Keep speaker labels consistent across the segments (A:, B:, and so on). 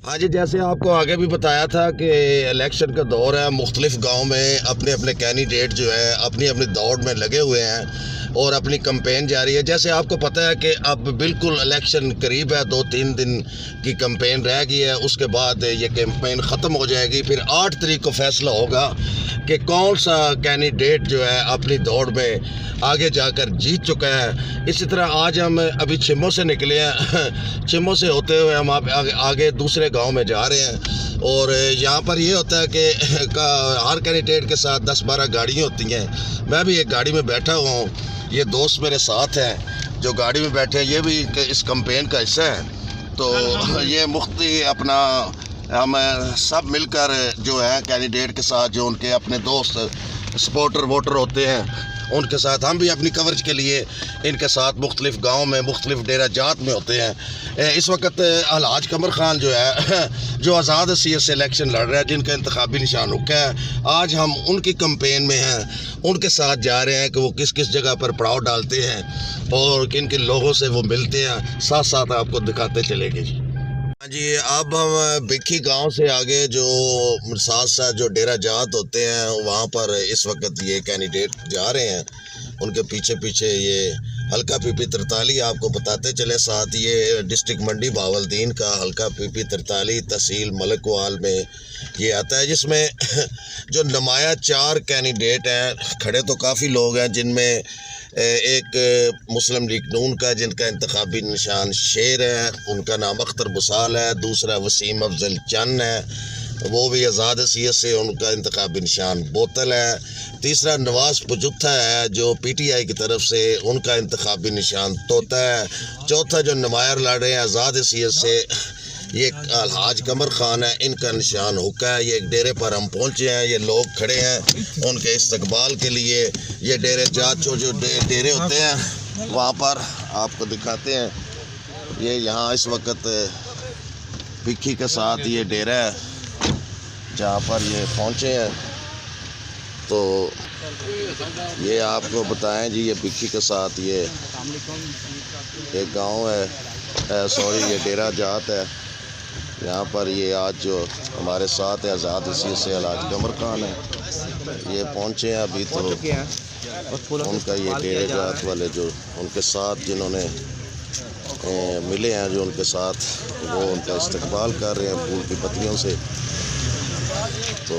A: हाँ जी, जैसे आपको आगे भी बताया था कि इलेक्शन का दौर है। मुख्तलिफ गाँव में अपने अपने कैंडिडेट जो है अपनी अपनी दौड़ में लगे हुए हैं और अपनी कैंपेन जारी है। जैसे आपको पता है कि अब बिल्कुल इलेक्शन करीब है, 2-3 दिन की कैंपेन रह गई है, उसके बाद ये कैंपेन ख़त्म हो जाएगी। फिर 8 तारीख को फैसला होगा कि कौन सा कैंडिडेट जो है अपनी दौड़ में आगे जाकर जीत चुका है। इसी तरह आज हम अभी छिम्मो से निकले हैं छिम्मो से होते हुए हम आगे दूसरे गांव में जा रहे हैं। और यहाँ पर ये होता है कि हर कैंडिडेट के साथ 10-12 गाड़ियाँ होती हैं। मैं भी एक गाड़ी में बैठा हुआ हूँ, ये दोस्त मेरे साथ हैं जो गाड़ी में बैठे हैं, ये भी इस कैंपेन का हिस्सा है। तो ये मुफ्ती अपना हम सब मिलकर जो है कैंडिडेट के साथ जो उनके अपने दोस्त सपोर्टर वोटर होते हैं उनके साथ हम भी अपनी कवरेज के लिए इनके साथ मुख्तलिफ गाँव में मुख्तलिफ डेरा जात में होते हैं। इस वक्त अलहाज कमर ख़ान जो है जो आज़ाद सीयत से इलेक्शन लड़ रहा है, जिनका इंतखाबी निशान हुक्का है, आज हम उनकी कैंपेन में हैं, उनके साथ जा रहे हैं कि वो किस किस जगह पर पड़ाव डालते हैं और किन किन लोगों से वो मिलते हैं, साथ साथ आपको दिखाते चलेंगे। हाँ जी, अब हम बिखी गांव से आगे जो साथ साथ जो डेरा जात होते हैं वहाँ पर इस वक्त ये कैंडिडेट जा रहे हैं। उनके पीछे पीछे ये हल्का पीपी 43 आपको बताते चले, साथ ये डिस्ट्रिक्ट मंडी बावलदीन का हल्का पीपी 43 तहसील मलकवाल में ये आता है, जिसमें जो नुमाया 4 कैंडिडेट हैं। खड़े तो काफ़ी लोग हैं, जिनमें एक मुस्लिम लीग नून का जिनका इंतखाबी निशान शेर है, उनका नाम अख्तर बुसाल है। दूसरा वसीम अफजल चन्न है, वो भी आज़ाद सीयत से, उनका इंतखाबी निशान बोतल है। तीसरा नवाज पुजुत्था है जो PTI की तरफ से, उनका इंतखाबी निशान तोता है। चौथा जो नुमायर लड़ रहे हैं आज़ाद सीयत से, ये अलहाज कमर ख़ान है, इनका निशान हुक्का है। ये एक डेरे पर हम पहुँचे हैं, ये लोग खड़े हैं उनके इस्तकबाल के लिए। ये डेरे जात जो डेरे होते हैं वहाँ पर आपको दिखाते हैं। ये यहाँ इस वक्त भिक्खी के साथ ये डेरा है जहाँ पर ये पहुँचे हैं। तो ये आपको बताएं जी, ये भिक्खी के साथ ये एक गांव है, सॉरी ये डेरा जात है। यहाँ पर ये आज जो हमारे साथ है आज़ाद सीयत से अलहाज कमर ख़ान है, ये पहुँचे हैं अभी। तो उनका ये डेरे जात वाले जो उनके साथ जिन्होंने मिले हैं, जो उनके साथ वो उनका इस्तकबाल कर रहे हैं फूल की पत्तियों से। तो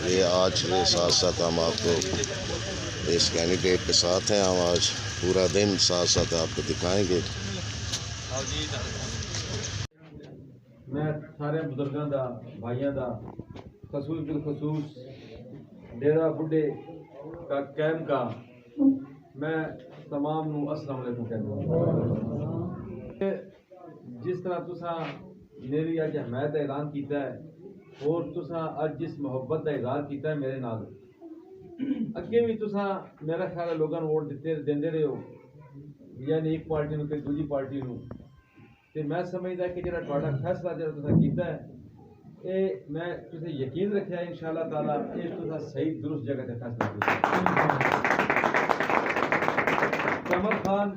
A: ये आज के साथ साथ हम आपको इस कैंडिडेट के साथ हैं, हम आज पूरा दिन साथ साथ आपको दिखाएंगे।
B: मैं सारे बुजुर्गों का भाइयों का खसूस बिलखसूस डेरा बुढ़े का कैम का मैं तमाम नू अस्सलाम वालेकुम कहता हूँ। जिस तरह तुसा मेरी अज हमायत का ऐलान किया है और तुसा अज जिस मुहब्बत का इजहार किया है मेरे नाल, अगे भी तुसा मेरा ख्याल है लोगों वोट देते रहे हो, यानी एक पार्टी नू ते दूजी पार्टी नू। ते मैं समझदा कि जो फैसला जो तुसा कीता है, ये मैं तुसें यकीन रखा इंशाअल्लाह ताला ये तुसा सही दुरुस्त जगह से फैसला कीता। कमर खान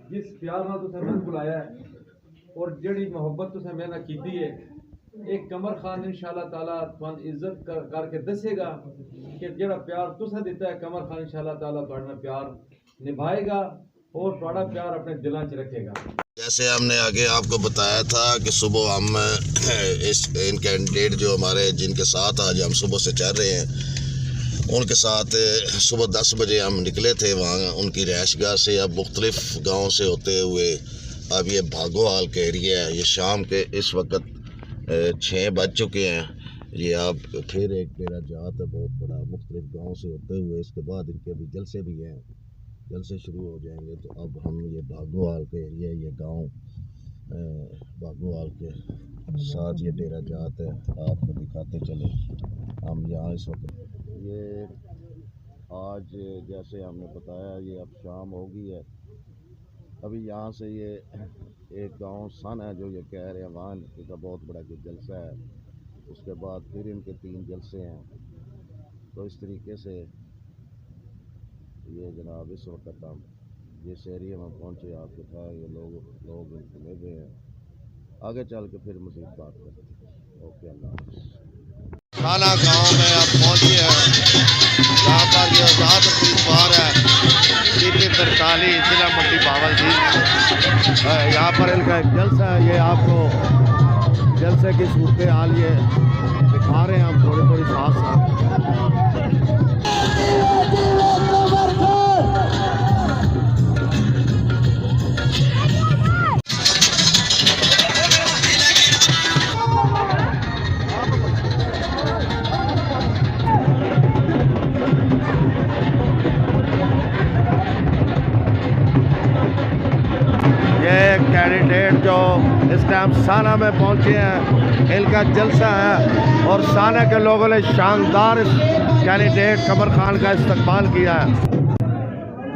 B: जिस प्यार नाल तुसें मैनूं बुलाया है और जिहड़ी मोहब्बत तुसें मेरे नाल कीती है, एक कमर खान इंशाअल्लाह ताला तुहानू इज्जत करके दसेगा कि जिहड़ा प्यार तुसें दिता है, कमर खान इंशाअल्लाह ताला तुहाडे नाल प्यार निभाएगा और तुहाडा प्यार अपने दिलों च रखेगा।
A: जैसे हमने आगे आपको बताया था कि सुबह हम इन कैंडिडेट जो हमारे जिनके साथ आज हम सुबह से चल रहे हैं उनके साथ सुबह 10 बजे हम निकले थे वहाँ उनकी रहायशगाह से। अब मुख्तलिफ गाँव से होते हुए अब ये भागोहाल का एरिया है। ये शाम के इस वक्त 6 बज चुके हैं। ये अब फिर एक डेरा जात है बहुत बड़ा, मुख्तलिफ गाँव से होते हुए इसके बाद इनके भी जलसे भी हैं, जलसे शुरू हो जाएंगे। तो अब हम ये भागोहाल के एरिया, ये गांव भागोहाल के साथ ये डेरा जात है, आपको दिखाते चले हम यहाँ इस वक्त। ये आज जैसे हमने बताया ये अब शाम हो गई है। अभी यहाँ से ये एक गांव सन है जो ये कह रहे हैं वहाँ इनका बहुत बड़ा कोई जलसा है, उसके बाद फिर इनके 3 जलसे हैं। तो इस तरीके से ये जनाब इस वक्त हम जिस एरिया में पहुँचे आपके पास ये लोग इनके मिल रहे हैं। आगे चल के फिर मज़ीद बात करते हैं। ओके, अल्लाह हाफ़िज़। साना गाँव में अब पहुँचे हैं, यहाँ पर ये आज़ाद उम्मीदवार है सीपी 43 जिला मंडी बावलजीत से। यहाँ पर इनका एक जलसा है, ये आपको जलसे की सूरत हाल ये दिखा रहे हैं हम थोड़ी थोड़ी साथ साथ। कैंडिडेट जो इस टाइम साना में पहुंचे हैं, इनका जलसा है और साना के लोगों ने शानदार इस कैंडिडेट कमर खान का इस्तकबाल किया है।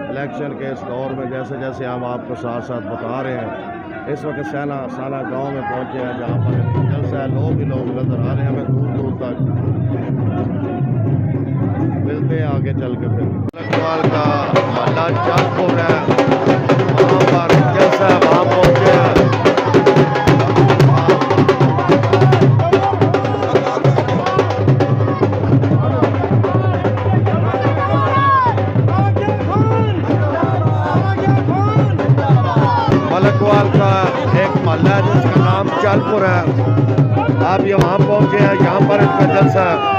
A: इलेक्शन के इस दौर में जैसे जैसे हम आपको साथ साथ बता रहे हैं, इस वक्त साना गांव में पहुंचे हैं जहां पर इनका जलसा है। लोग ही लोग नज़र आ रहे हैं हमें दूर दूर तक। मिलते हैं आगे चल के फिर। लखवाल का मोहल्ला चांदपुर है, वहाँ पर जलसा है, वहाँ पहुँचे हैं। मलकवाल का एक मोहल्ला है जिसका नाम चांदपुर है, आप ये वहाँ पहुँचे हैं, यहाँ पर इनका जलसा है।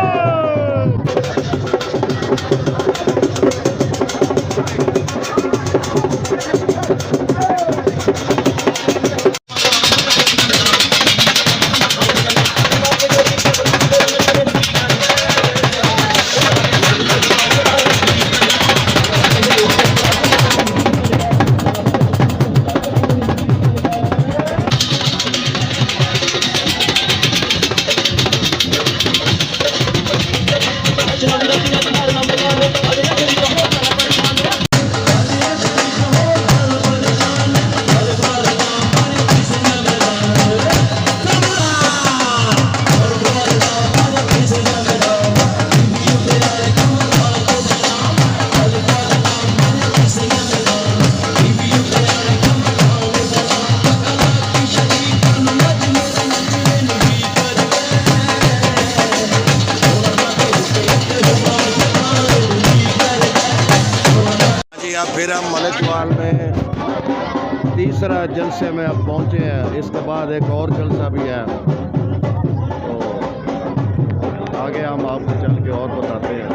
A: फिर हम मलिकवाल में तीसरा जलसे में अब पहुंचे हैं, इसके बाद एक और जलसा भी है, तो आगे हम आपको चल के और बताते हैं।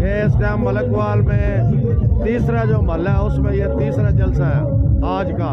A: ये इस टाइम मलिकवाल में तीसरा जो महल्ला है उसमें यह तीसरा जलसा है आज का।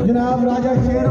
C: जनाब राजा शेर